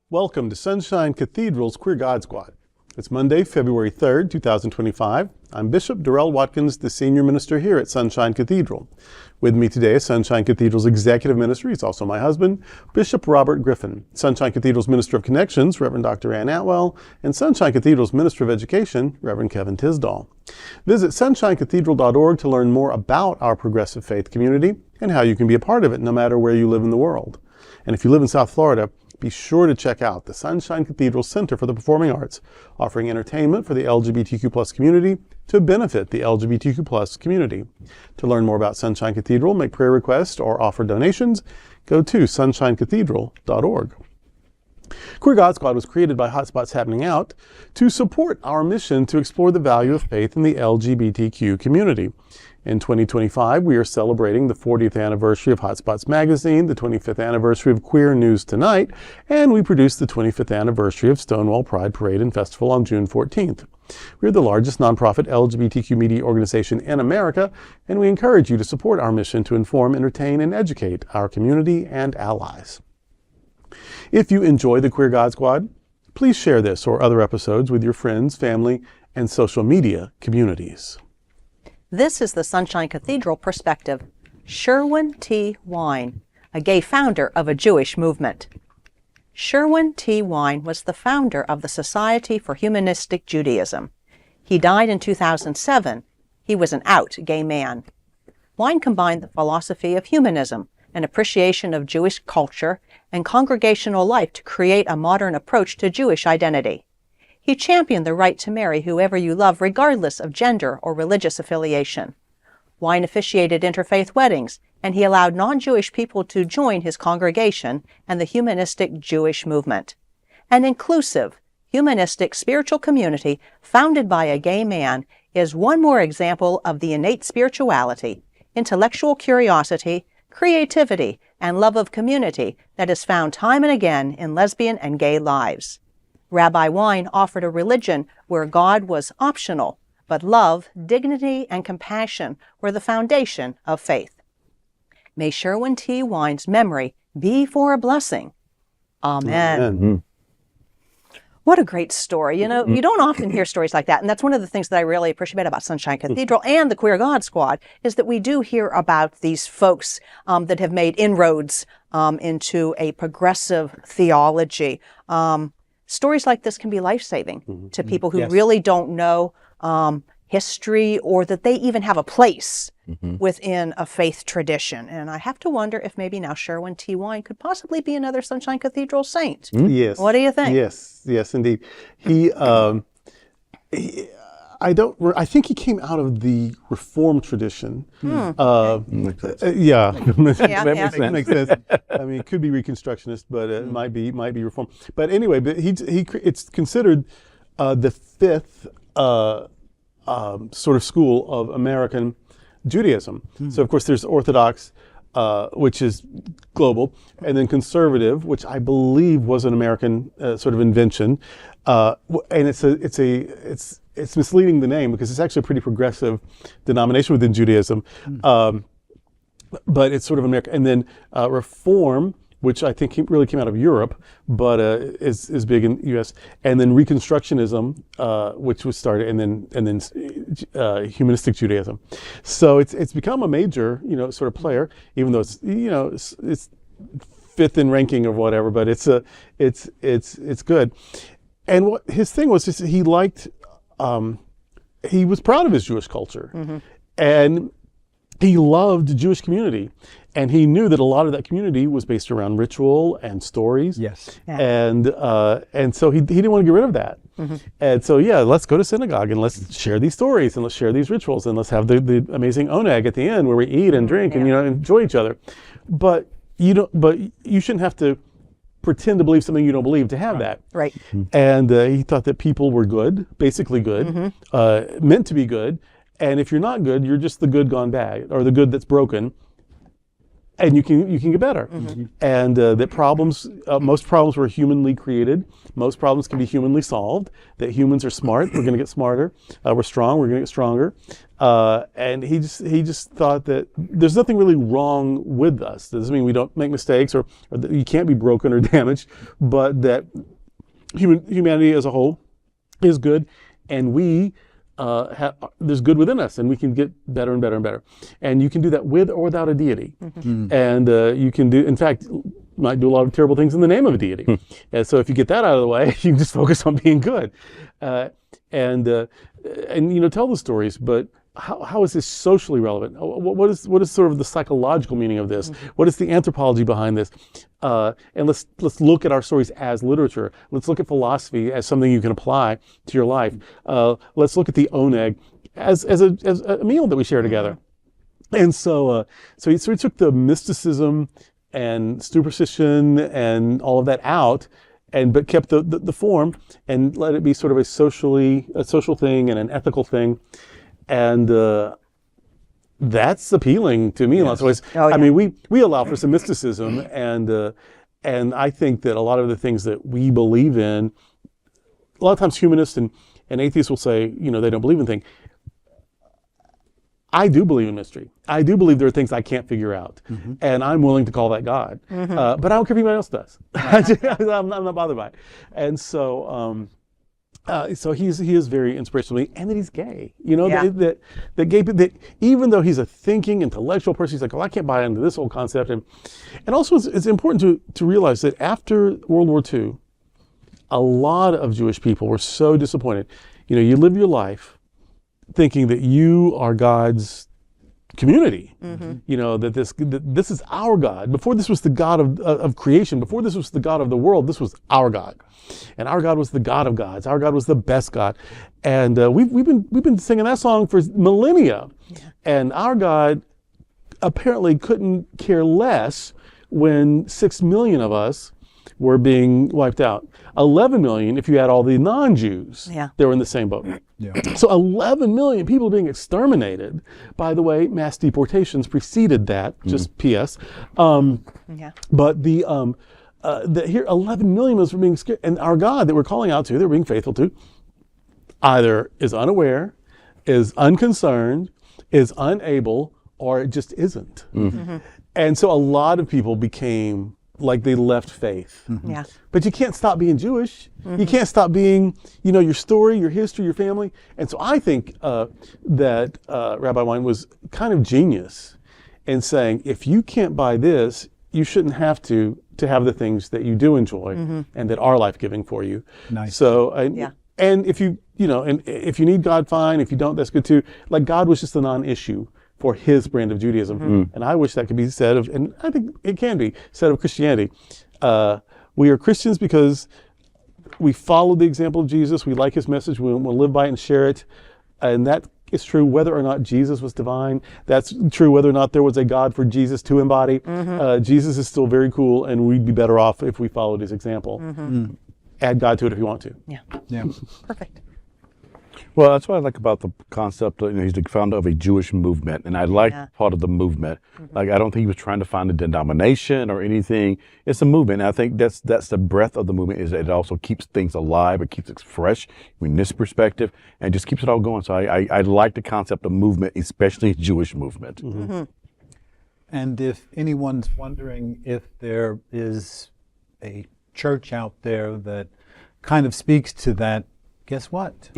Welcome to Sunshine Cathedral's Queer God Squad. It's Monday, February 3rd, 2025. I'm Bishop Darrell Watkins, the Senior Minister here at Sunshine Cathedral. With me today is Sunshine Cathedral's Executive Minister, he's also my husband, Bishop Robert Griffin, Sunshine Cathedral's Minister of Connections, Reverend Dr. Ann Atwell, and Sunshine Cathedral's Minister of Education, Reverend Kevin Tisdall. Visit sunshinecathedral.org to learn more about our progressive faith community and how you can be a part of it no matter where you live in the world. And if you live in South Florida, be sure to check out the Sunshine Cathedral Center for the Performing Arts, offering entertainment for the LGBTQ+ community to benefit the LGBTQ+ community. To learn more about Sunshine Cathedral, make prayer requests, or offer donations, go to sunshinecathedral.org. Queer God Squad was created by Hotspots Happening Out to support our mission to explore the value of faith in the LGBTQ community. In 2025, we are celebrating the 40th anniversary of Hotspots Magazine, the 25th anniversary of Queer News Tonight, and we produced the 25th anniversary of Stonewall Pride Parade and Festival on June 14th. We are the largest nonprofit LGBTQ media organization in America, and we encourage you to support our mission to inform, entertain, and educate our community and allies. If you enjoy the Queer God Squad, please share this or other episodes with your friends, family, and social media communities. This is the Sunshine Cathedral perspective. Sherwin T. Wine, a gay founder of a Jewish movement. Sherwin T. Wine was the founder of the Society for Humanistic Judaism. He died in 2007. He was an out gay man. Wine combined the philosophy of humanism, an appreciation of Jewish culture, and congregational life to create a modern approach to Jewish identity. He championed the right to marry whoever you love, regardless of gender or religious affiliation. Wine officiated interfaith weddings, and he allowed non-Jewish people to join his congregation and the Humanistic Jewish movement. An inclusive, humanistic spiritual community founded by a gay man is one more example of the innate spirituality, intellectual curiosity, creativity, and love of community that is found time and again in lesbian and gay lives. Rabbi Wine offered a religion where God was optional, but love, dignity, and compassion were the foundation of faith. May Sherwin T. Wine's memory be for a blessing. Amen. Amen. What a great story. You know, you don't often hear stories like that. And that's one of the things that I really appreciate about Sunshine Cathedral and the Queer God Squad is that we do hear about these folks that have made inroads into a progressive theology. Stories like this can be life-saving to people who really don't know history or that they even have a place within a faith tradition. And I have to wonder if maybe now Sherwin T. Wine could possibly be another Sunshine Cathedral saint. Yes. What do you think? Yes, indeed. I think he came out of the Reformed tradition. Makes sense. Yeah. Yeah. Makes sense. I mean, it could be Reconstructionist, but it might be Reformed. But anyway, it's considered the fifth sort of school of American Judaism. So of course there's Orthodox, which is global, and then conservative, which I believe was an American sort of invention. And it's misleading the name because it's actually a pretty progressive denomination within Judaism. But it's sort of American. And then Reform, which I think really came out of Europe, but is big in the U.S. And then Reconstructionism, which was started, and then Humanistic Judaism. So it's become a major, sort of player, even though it's fifth in ranking or whatever. But it's good. And what his thing was, just he liked. He was proud of his Jewish culture, and he loved the Jewish community, and he knew that a lot of that community was based around ritual and stories. Yes. Yeah. And so he didn't want to get rid of that. And so let's go to synagogue and let's share these stories and let's share these rituals and let's have the amazing oneg at the end where we eat and drink and enjoy each other. But you shouldn't have to pretend to believe something you don't believe to have that. Right. And he thought that people were good, basically good, meant to be good. And if you're not good, you're just the good gone bad, or the good that's broken. And you can get better. And that most problems were humanly created. Most problems can be humanly solved. That humans are smart, we're going to get smarter. We're strong, we're going to get stronger. And he just thought that there's nothing really wrong with us. Doesn't mean we don't make mistakes or that you can't be broken or damaged, but that humanity as a whole is good, and there's good within us, and we can get better and better and better. And you can do that with or without a deity. And you can do, in fact, might do a lot of terrible things in the name of a deity. And so if you get that out of the way, you can just focus on being good. And tell the stories, but how is this socially relevant? What is sort of the psychological meaning of this? What is the anthropology behind this? And let's look at our stories as literature. Let's look at philosophy as something you can apply to your life. Let's look at the oneg as a meal that we share together. And so he took the mysticism and superstition and all of that out, but kept the form and let it be sort of a social thing and an ethical thing. And that's appealing to me in lots of ways. Oh, yeah. I mean, we allow for some mysticism, and I think that a lot of the things that we believe in, a lot of times humanists and atheists will say, they don't believe in things. I do believe in mystery. I do believe there are things I can't figure out, and I'm willing to call that God. But I don't care if anybody else does. I'm not bothered by it. And so he is very inspirational to me, and that he's gay. That gay people, that even though he's a thinking intellectual person, he's like, I can't buy into this whole concept. And also it's important to realize that after World War II, a lot of Jewish people were so disappointed. You live your life thinking that you are God's community. That this is our God. Before this was the God of creation, before this was the God of the world, this was our God. And our God was the God of gods. Our God was the best God. And we've been singing that song for millennia. Yeah. And our God apparently couldn't care less when 6 million of us were being wiped out. 11 million if you add all the non-Jews. Yeah. They were in the same boat. Yeah. So 11 million people being exterminated. By the way, mass deportations preceded that, just P.S. But here 11 million of us were being scared. And our God that we're calling out to, that we're being faithful to, either is unaware, is unconcerned, is unable, or it just isn't. And so a lot of people became like they left faith. Yeah. But you can't stop being Jewish. You can't stop being, your story, your history, your family. And so I think that Rabbi Wine was kind of genius in saying, if you can't buy this, you shouldn't have to have the things that you do enjoy and that are life-giving for you. Nice. So, and if you need God, fine. If you don't, that's good too. Like, God was just a non-issue for his brand of Judaism. And I wish that could be said of, and I think it can be said of Christianity. We are Christians because we follow the example of Jesus. We like his message. We want to live by it and share it. And that is true whether or not Jesus was divine. That's true whether or not there was a God for Jesus to embody. Jesus is still very cool, and we'd be better off if we followed his example. Add God to it if you want to. Yeah. Perfect. Well, that's what I like about the concept. He's the founder of a Jewish movement, and I like part of the movement. Like, I don't think he was trying to find a denomination or anything. It's a movement. And I think that's the breadth of the movement, is that it also keeps things alive. It keeps it fresh in this perspective, and just keeps it all going. So I like the concept of movement, especially Jewish movement. And if anyone's wondering if there is a church out there that kind of speaks to that, guess what?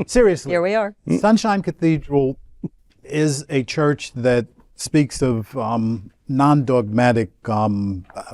Seriously. Here we are. Sunshine Cathedral is a church that speaks of non-dogmatic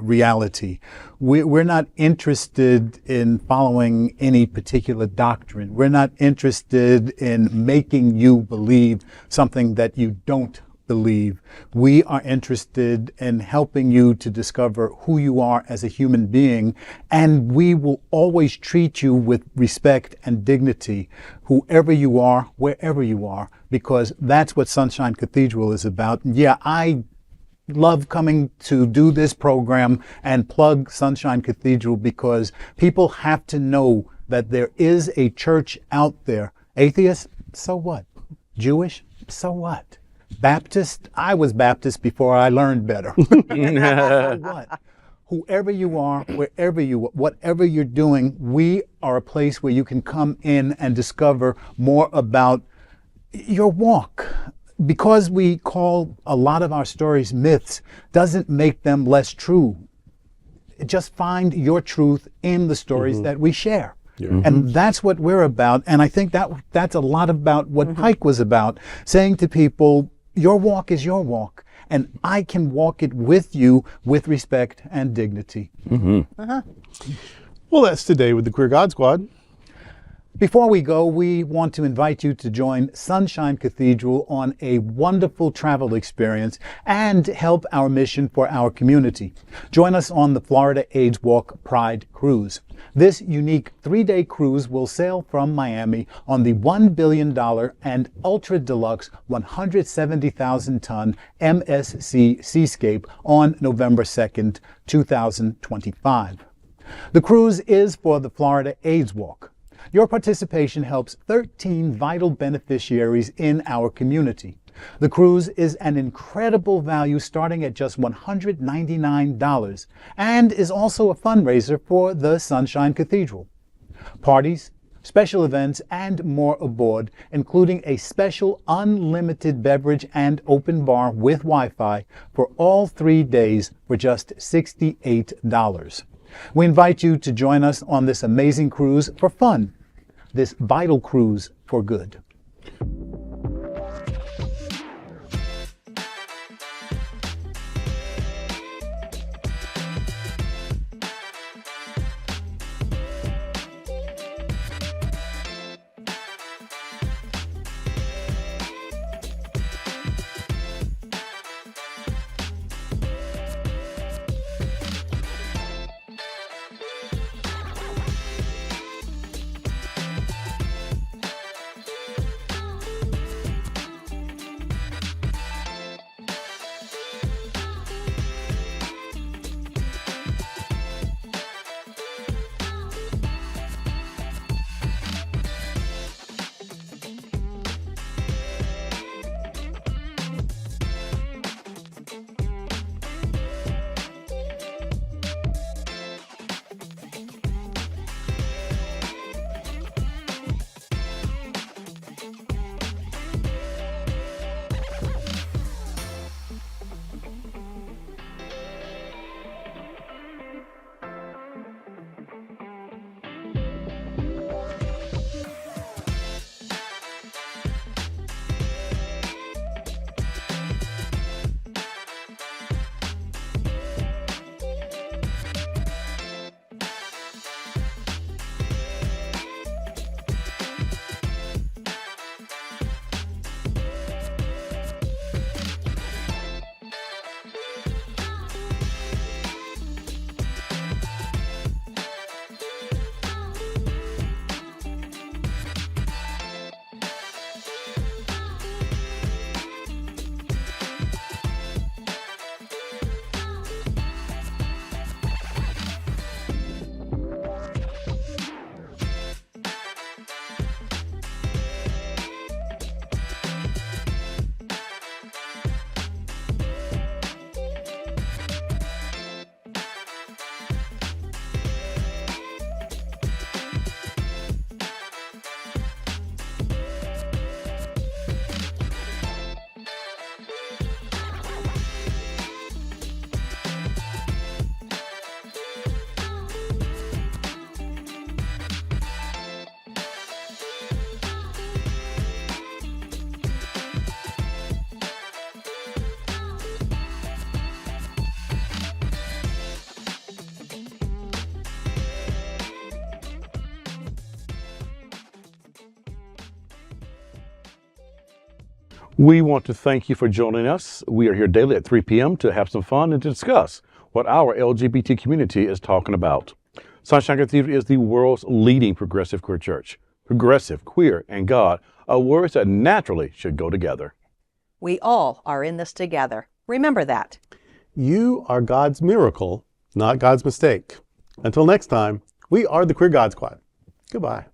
reality. We're not interested in following any particular doctrine. We're not interested in making you believe something that you don't believe. We are interested in helping you to discover who you are as a human being, and we will always treat you with respect and dignity, whoever you are, wherever you are, because that's what Sunshine Cathedral is about. Yeah, I love coming to do this program and plug Sunshine Cathedral because people have to know that there is a church out there. Atheist? So what? Jewish? So what? Baptist? I was Baptist before I learned better. So what? Whoever you are, whatever you're doing, we are a place where you can come in and discover more about your walk. Because we call a lot of our stories myths, doesn't make them less true. Just find your truth in the stories that we share. And that's what we're about. And I think that's a lot about what Pike was about, saying to people, your walk is your walk, and I can walk it with you with respect and dignity. Well, that's today with the Queer God Squad. Before we go, we want to invite you to join Sunshine Cathedral on a wonderful travel experience and help our mission for our community. Join us on the Florida AIDS Walk Pride Cruise. This unique 3-day cruise will sail from Miami on the $1 billion and ultra-deluxe 170,000-ton MSC Seascape on November 2nd, 2025. The cruise is for the Florida AIDS Walk. Your participation helps 13 vital beneficiaries in our community. The cruise is an incredible value starting at just $199 and is also a fundraiser for the Sunshine Cathedral. Parties, special events, and more aboard, including a special unlimited beverage and open bar with Wi-Fi for all 3 days for just $68. We invite you to join us on this amazing cruise for fun, this vital cruise for good. We want to thank you for joining us. We are here daily at 3 p.m. to have some fun and to discuss what our LGBT community is talking about. Sunshine Cathedral is the world's leading progressive queer church. Progressive, queer, and God are words that naturally should go together. We all are in this together. Remember that. You are God's miracle, not God's mistake. Until next time, we are the Queer God Squad. Goodbye.